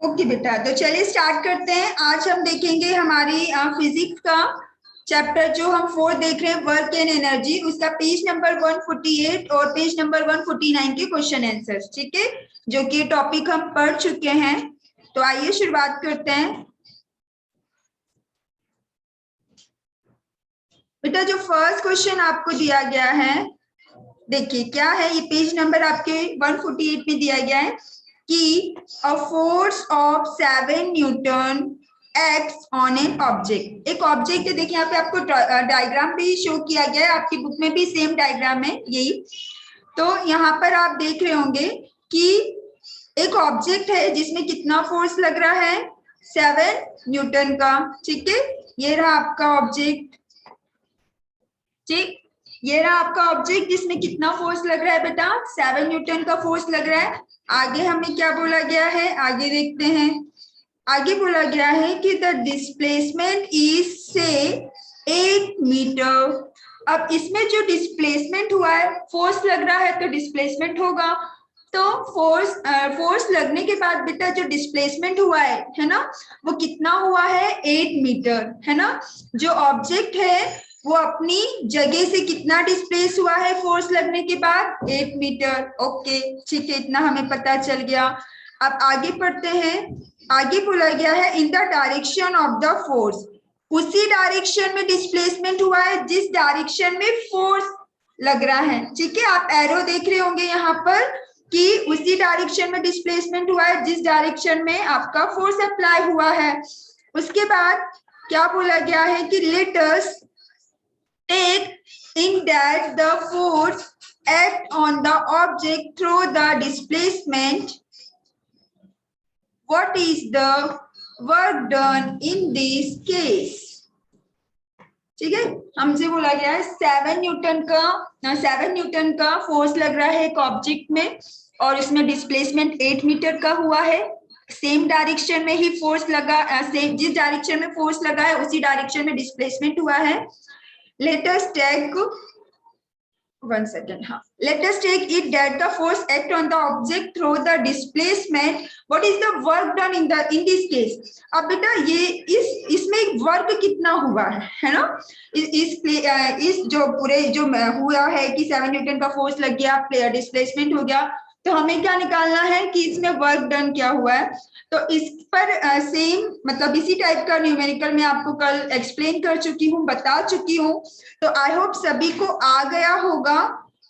Okay बेटा, तो चलिए स्टार्ट करते हैं। आज हम देखेंगे हमारी फिजिक्स का चैप्टर जो हम फोर्थ देख रहे हैं, वर्क एंड एनर्जी, उसका पेज नंबर 148 और पेज नंबर 149 के क्वेश्चन आंसर्स, ठीक है, जो कि टॉपिक हम पढ़ चुके हैं। तो आइए शुरुआत करते हैं। बेटा, जो फर्स्ट क्वेश्चन आपको दिया गया है, देखिए क्या है, ये पेज नंबर आपके 148 में दिया गया है कि a force of 7 Newton act on an object. एक ऑब्जेक्ट है, देखिए यहाँ पे आपको डायग्राम भी शो किया गया है, आपकी बुक में भी सेम डायग्राम है यही। तो यहाँ पर आप देख रहे होंगे कि एक ऑब्जेक्ट है जिसमें कितना फोर्स लग रहा है, 7 न्यूटन का, ठीक है। ये रहा आपका ऑब्जेक्ट, ठीक, ये रहा आपका ऑब्जेक्ट जिसमें कितना फोर्स लग रहा है बेटा, 7 न्यूटन का फोर्स लग रहा है। आगे हमें क्या बोला गया है, आगे देखते हैं। आगे बोला गया है कि द डिस्प्लेसमेंट इज से 8 मीटर। अब इसमें जो डिस्प्लेसमेंट हुआ है, फोर्स लग रहा है तो डिस्प्लेसमेंट होगा। तो फोर्स लगने के बाद बेटा जो डिस्प्लेसमेंट हुआ है ना, वो कितना हुआ है, 8 मीटर, है ना। जो ऑब्जेक्ट है वो अपनी जगह से कितना डिस्प्लेस हुआ है फोर्स लगने के बाद, 8 मीटर। ओके, ठीक है, इतना हमें पता चल गया। अब आगे पढ़ते हैं। आगे बोला गया है in the direction of the force, उसी डायरेक्शन में डिस्प्लेसमेंट हुआ है जिस डायरेक्शन में फोर्स लग रहा है, ठीक है। आप एरो देख रहे होंगे यहाँ पर कि उसी डायरेक्शन में डिस्प्लेसमेंट हुआ है जिस डायरेक्शन में आपका फोर्स अप्लाई हुआ है। उसके बाद क्या बोला गया है कि let us take in that the force act on the object through the displacement. What is the work done in this case? ठीक है, हमसे बोला गया है 7 न्यूटन का फोर्स लग रहा है एक ऑब्जेक्ट में, और इसमें डिस्प्लेसमेंट 8 मीटर का हुआ है। सेम डायरेक्शन में ही फोर्स लगा, सेम जिस डायरेक्शन में फोर्स लगा है उसी डायरेक्शन में डिस्प्लेसमेंट हुआ है। लेट अस टेक 1 second, हाँ, let us take it that the force act on the object through the displacement. What is the work done in this case? अब बेटा ये इसमें वर्क कितना हुआ है ना, इस जो पूरे जो हुआ है कि 7 न्यूटन का फोर्स लग गया, डिस्प्लेसमेंट हो गया, तो हमें क्या निकालना है कि इसमें वर्क डन क्या हुआ है। तो इस पर सेम मतलब इसी टाइप का न्यूमेरिकल मैं आपको कल एक्सप्लेन कर चुकी हूँ, बता चुकी हूँ। तो आई होप सभी को आ गया होगा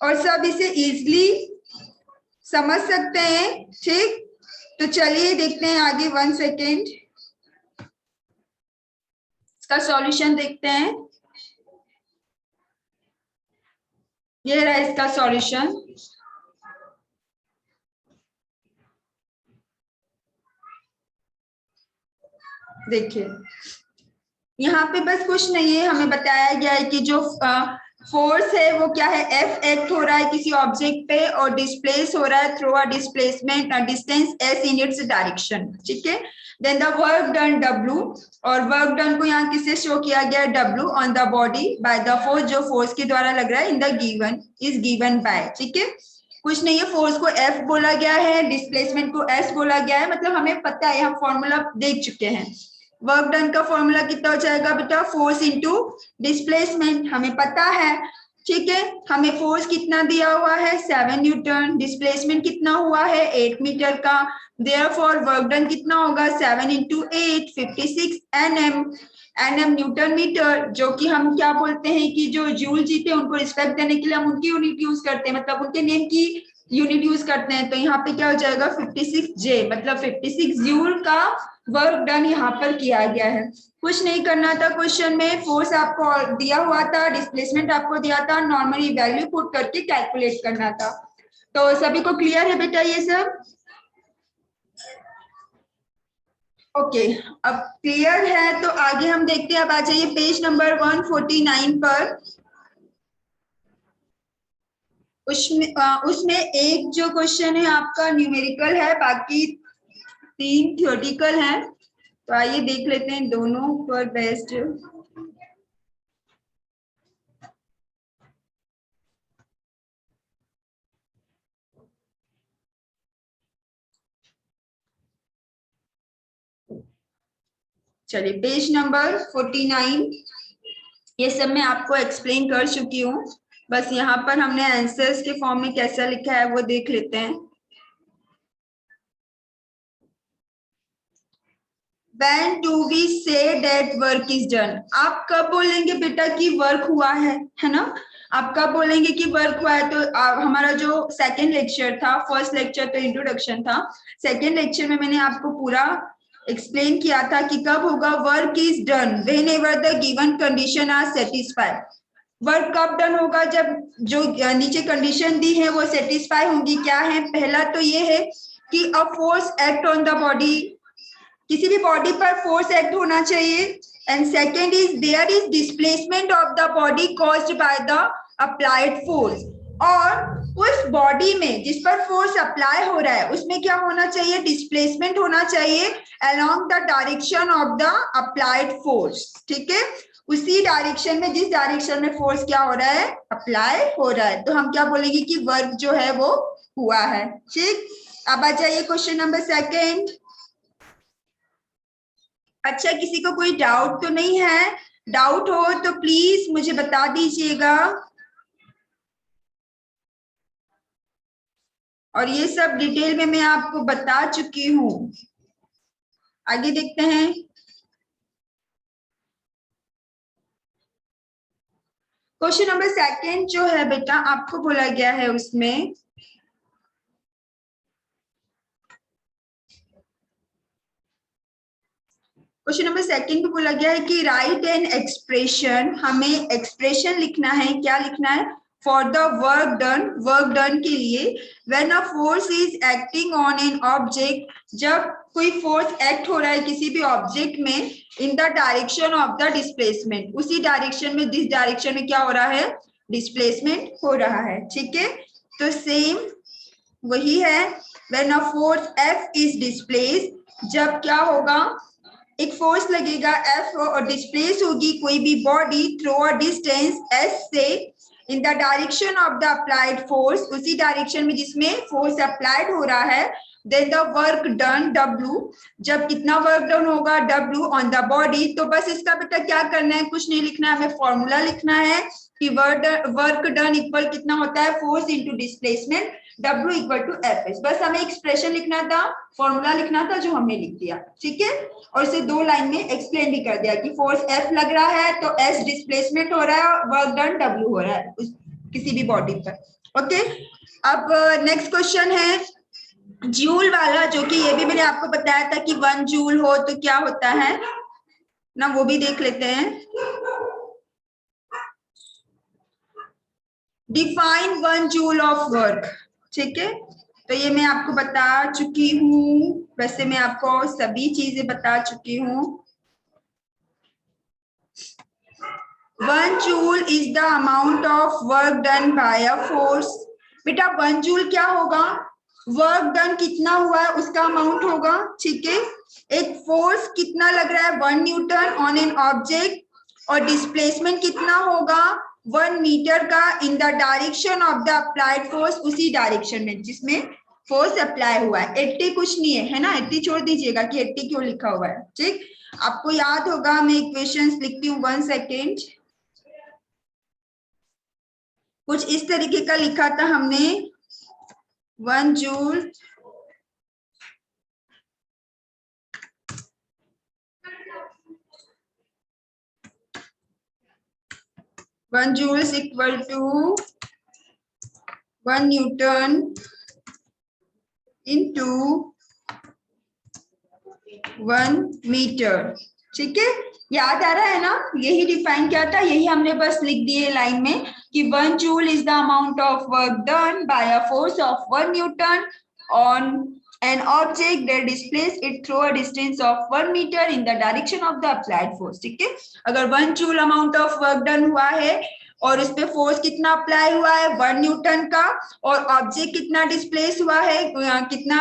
और सब इसे इजीली समझ सकते हैं, ठीक। तो चलिए देखते हैं आगे। 1 सेकेंड, इसका सॉल्यूशन देखते हैं। ये रहा इसका सॉल्यूशन। देखिए यहाँ पे बस कुछ नहीं है, हमें बताया गया है कि जो फोर्स है वो क्या है, एफ एक्ट हो रहा है किसी ऑब्जेक्ट पे और डिस्प्लेस हो रहा है through a displacement distance s in its direction, ठीक है। Then the work done W, और वर्क डन को यहाँ किससे शो किया गया है, W on the body by the force, जो फोर्स के द्वारा लग रहा है, in the given is given by, ठीक है। कुछ नहीं है, फोर्स को एफ बोला गया है, डिस्प्लेसमेंट को एस बोला गया है, मतलब हमें पता है, हम फॉर्मूला देख चुके हैं। वर्क डन का फॉर्मूला कितना हो जाएगा बेटा, फोर्स इंटू डिस्प्लेसमेंट, हमें पता है, ठीक है। हमें फोर्स कितना दिया हुआ है, 7 न्यूटन, डिस्प्लेसमेंट कितना हुआ है, 8 मीटर का। देयरफॉर वर्क डन कितना होगा, 7 into 8, 56 N M, N M newton metre, जो कि हम क्या बोलते हैं कि जो जूल जीते उनको रिस्पेक्ट देने के लिए हम उनकी यूनिट यूज करते हैं, मतलब उनके नेम की यूनिट यूज करते हैं। तो यहाँ पे क्या हो जाएगा, 56 जे, मतलब 56 जूल का वर्क डन यहाँ पर किया गया है। कुछ नहीं करना था, क्वेश्चन में फोर्स आपको दिया हुआ था, डिस्प्लेसमेंट आपको दिया था, नॉर्मली वैल्यू पुट करके कैलकुलेट करना था। तो सभी को क्लियर है बेटा ये सब? ओके, अब क्लियर है तो आगे हम देखते हैं। अब आ जाइए पेज नंबर 149 पर। उसमें एक जो क्वेश्चन है आपका न्यूमेरिकल है, बाकी 3 थ्योरेटिकल है। तो आइए देख लेते हैं दोनों पर बेस्ट। चलिए पेज नंबर 49, ये सब मैं आपको एक्सप्लेन कर चुकी हूँ, बस यहाँ पर हमने आंसर्स के फॉर्म में कैसा लिखा है वो देख लेते हैं। When do we say that work is done? आप कब बोलेंगे बेटा कि वर्क हुआ है ना? आप कब बोलेंगे कि वर्क हुआ है? तो हमारा जो सेकेंड लेक्चर था, फर्स्ट लेक्चर तो इंट्रोडक्शन था, सेकेंड लेक्चर में मैंने आपको पूरा एक्सप्लेन किया था कि कब होगा work is done whenever the given condition are satisfied. Work कब डन होगा? जब जो नीचे कंडीशन दी है वो सेटिस्फाई होंगी। क्या है? पहला तो ये है कि a force act on the body, किसी भी बॉडी पर फोर्स एक्ट होना चाहिए। And second is there is displacement of the body caused by the applied force, और उस बॉडी में जिस पर फोर्स अप्लाई हो रहा है उसमें क्या होना चाहिए? डिस्प्लेसमेंट होना चाहिए along the direction of the applied force. ठीक है, उसी डायरेक्शन में, जिस डायरेक्शन में फोर्स क्या हो रहा है? अप्लाई हो रहा है। तो हम क्या बोलेंगे कि वर्क जो है वो हुआ है। ठीक, अब आ जाइए क्वेश्चन नंबर सेकेंड। अच्छा, किसी को कोई डाउट तो नहीं है? डाउट हो तो प्लीज मुझे बता दीजिएगा। और ये सब डिटेल में मैं आपको बता चुकी हूँ। आगे देखते हैं। क्वेश्चन नंबर सेकेंड जो है बेटा, आपको बोला गया है उसमें क्वेश्चन नंबर सेकेंड पे बोला गया है कि राइट एन एक्सप्रेशन, हमें एक्सप्रेशन लिखना है। क्या लिखना है? For the work done, work done के लिए। When a force is acting on an object, जब कोई फोर्स एक्ट हो रहा है किसी भी ऑब्जेक्ट में, इन the direction of the displacement, उसी डायरेक्शन में, जिस डायरेक्शन में क्या हो रहा है? डिस्प्लेसमेंट हो रहा है। ठीक है, तो सेम वही है। When a force F is displace, जब क्या होगा? एक फोर्स लगेगा F और डिस्प्लेस होगी कोई भी body through a distance S से in the direction of the applied force, उसी डायरेक्शन में जिसमें फोर्स अप्लाइड हो रहा है। Then the work done W, जब कितना वर्क डन होगा? W on the body. तो बस इसका बेटा क्या करना है? कुछ नहीं लिखना है, हमें फॉर्मूला लिखना है कि वर्क डन इक्वल कितना होता है? Force into displacement, W equal to Fs। बस हमें एक्सप्रेशन लिखना था, फॉर्मूला लिखना था, जो हमने लिख दिया। ठीक है, और इसे दो लाइन में एक्सप्लेन भी कर दिया कि फोर्स F लग रहा है तो S डिस्प्लेसमेंट हो रहा है और वर्क डन W हो रहा है किसी भी बॉडी पर। ओके, अब नेक्स्ट क्वेश्चन है जूल वाला, जो कि ये भी मैंने आपको बताया था कि 1 जूल हो तो क्या होता है ना, वो भी देख लेते हैं। Define 1 joule of work. ठीक है, तो ये मैं आपको बता चुकी हूँ, वैसे मैं आपको सभी चीजें बता चुकी हूँ। 1 joule is the amount of work done by a force. बेटा 1 जूल क्या होगा? वर्क डन कितना हुआ है उसका अमाउंट होगा। ठीक है, एक फोर्स कितना लग रहा है? 1 न्यूटन ऑन एन ऑब्जेक्ट, और डिस्प्लेसमेंट कितना होगा? 1 मीटर का इन the direction of the applied force, उसी डायरेक्शन में जिसमें फोर्स अप्लाई हुआ है। 80 कुछ नहीं है ना, 80 छोड़ दीजिएगा कि 80 क्यों लिखा हुआ है। ठीक, आपको याद होगा, मैं इक्वेशंस लिखती हूँ 1 सेकेंड। कुछ इस तरीके का लिखा था हमने, 1 joule is equal to 1 newton into 1 metre. ठीक है, याद आ रहा है ना? यही डिफाइन किया था, यही हमने बस लिख दिए लाइन में कि 1 joule is the amount of work done by a force of 1 Newton on an object that displays it through a distance of 1 meter in the direction of the applied force। ठीक है, अगर 1 joule amount of work done हुआ है और उस पे force कितना apply हुआ है? 1 न्यूटन का, और ऑब्जेक्ट कितना डिस्प्लेस हुआ है, कितना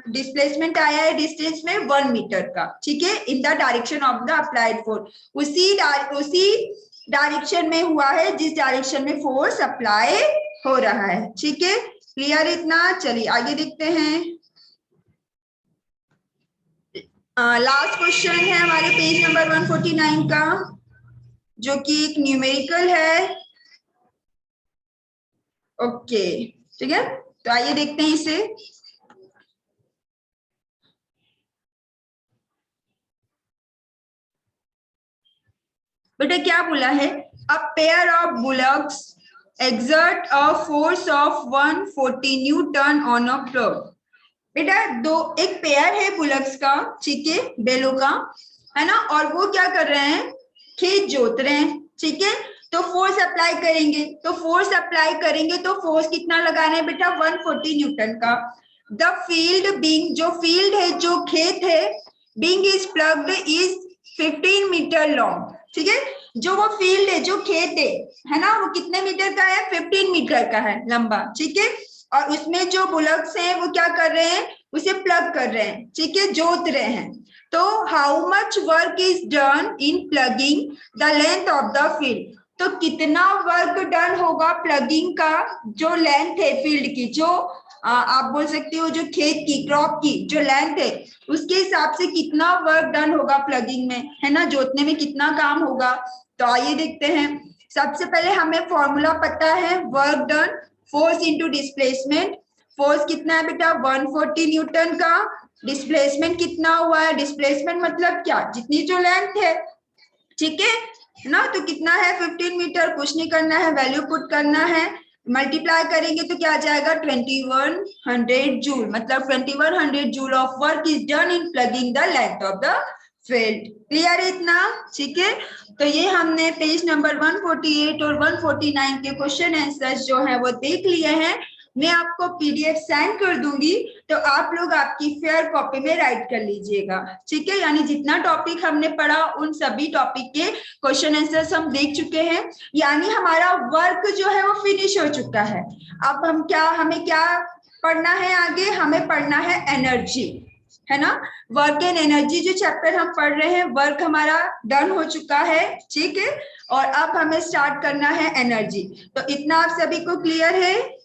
डिस्प्लेसमेंट आया है डिस्टेंस में? 1 मीटर का। ठीक है, in the direction of the applied force, उसी डायरेक्शन में हुआ है जिस डायरेक्शन में फोर्स अप्लाई हो रहा है। ठीक है, क्लियर इतना? चलिए आगे देखते हैं। लास्ट क्वेश्चन है हमारे पेज नंबर 149 का, जो कि एक न्यूमेरिकल है। ओके, ठीक है, तो आइए देखते हैं इसे। बेटा क्या बोला है, a pair of bullocks exert a force of 140 Newton on a plug. बेटा एक पेयर है बुलक्स का, ठीक है, बैलों का, है ना, और वो क्या कर रहे हैं, खेत जोत रहे हैं, ठीक है। तो फोर्स अप्लाई करेंगे, तो फोर्स कितना लगाना है बेटा, 140 न्यूटन का। द फील्ड बीइंग, जो फील्ड है, जो खेत है, being is ploughed is 15 metre long, ठीक है। जो वो फील्ड है, जो खेत है ना, वो कितने मीटर का है, 15 मीटर का है लंबा, ठीक है। और उसमें जो बुलक्स हैं वो क्या कर रहे हैं, उसे प्लग कर रहे हैं, ठीक है, जोत रहे हैं। तो how much work is done in plugging the length of the field, तो कितना वर्क डन होगा प्लगिंग का, जो लेंथ है फील्ड की, जो आप बोल सकते हो जो खेत की, क्रॉप की जो लेंथ है, उसके हिसाब से कितना वर्क डन होगा प्लगिंग में, है ना, जोतने में कितना काम होगा। तो आइए देखते हैं। सबसे पहले हमें फॉर्मूला पता है, work done force into displacement. Force कितना है बेटा, 140 न्यूटन का। डिस्प्लेसमेंट कितना हुआ है, डिस्प्लेसमेंट मतलब क्या, जितनी जो लेंथ है, ठीक है ना, तो कितना है 15 मीटर, कुछ नहीं करना है, वैल्यू पुट करना है, मल्टीप्लाई करेंगे तो क्या आ जाएगा 2100 जूल, मतलब 2100 joule of work is done in plugging the length of the field. Clear है इतना, ठीक है। तो ये हमने पेज नंबर 148 और 149 के क्वेश्चन आंसर्स जो है वो देख लिए हैं। मैं आपको पीडीएफ सेंड कर दूंगी, तो आप लोग आपकी फेयर कॉपी में राइट कर लीजिएगा, ठीक है। यानी जितना टॉपिक हमने पढ़ा उन सभी टॉपिक के क्वेश्चन आंसर्स हम देख चुके हैं, यानी हमारा वर्क जो है वो फिनिश हो चुका है। अब हमें क्या पढ़ना है आगे, हमें पढ़ना है एनर्जी, है ना। वर्क एंड एनर्जी जो चैप्टर हम पढ़ रहे हैं, वर्क हमारा डन हो चुका है, ठीक है, और अब हमें स्टार्ट करना है एनर्जी। तो इतना आप सभी को क्लियर है।